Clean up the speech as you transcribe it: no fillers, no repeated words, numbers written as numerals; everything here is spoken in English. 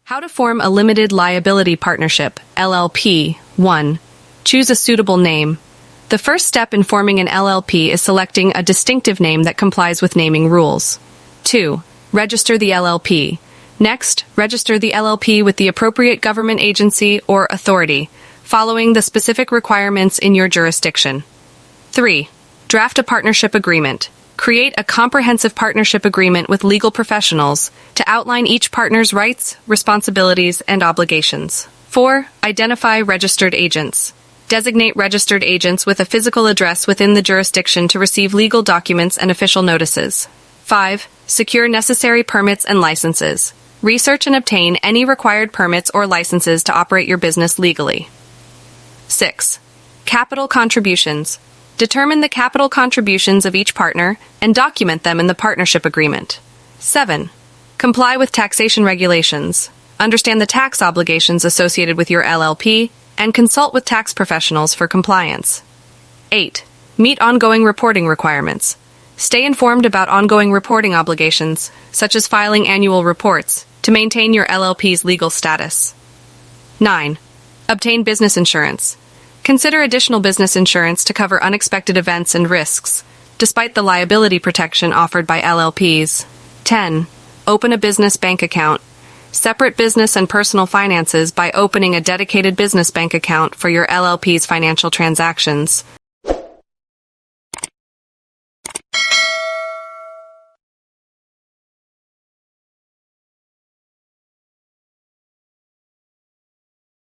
How to form a limited liability partnership, LLP. 1. Choose a suitable name. The first step in forming an LLP is selecting a distinctive name that complies with naming rules. 2. Register the LLP. Next, register the LLP with the appropriate government agency or authority, following the specific requirements in your jurisdiction. 3. Draft a partnership agreement. Create a comprehensive partnership agreement with legal professionals to outline each partner's rights, responsibilities, and obligations. 4. Identify registered agents. Designate registered agents with a physical address within the jurisdiction to receive legal documents and official notices. 5. Secure necessary permits and licenses. Research and obtain any required permits or licenses to operate your business legally. 6. Capital contributions. Determine the capital contributions of each partner and document them in the partnership agreement. 7. Comply with taxation regulations. Understand the tax obligations associated with your LLP and consult with tax professionals for compliance. 8. Meet ongoing reporting requirements. Stay informed about ongoing reporting obligations, such as filing annual reports, to maintain your LLP's legal status. 9. Obtain business insurance. Consider additional business insurance to cover unexpected events and risks, despite the liability protection offered by LLPs. 10. Open a business bank account. Separate business and personal finances by opening a dedicated business bank account for your LLP's financial transactions,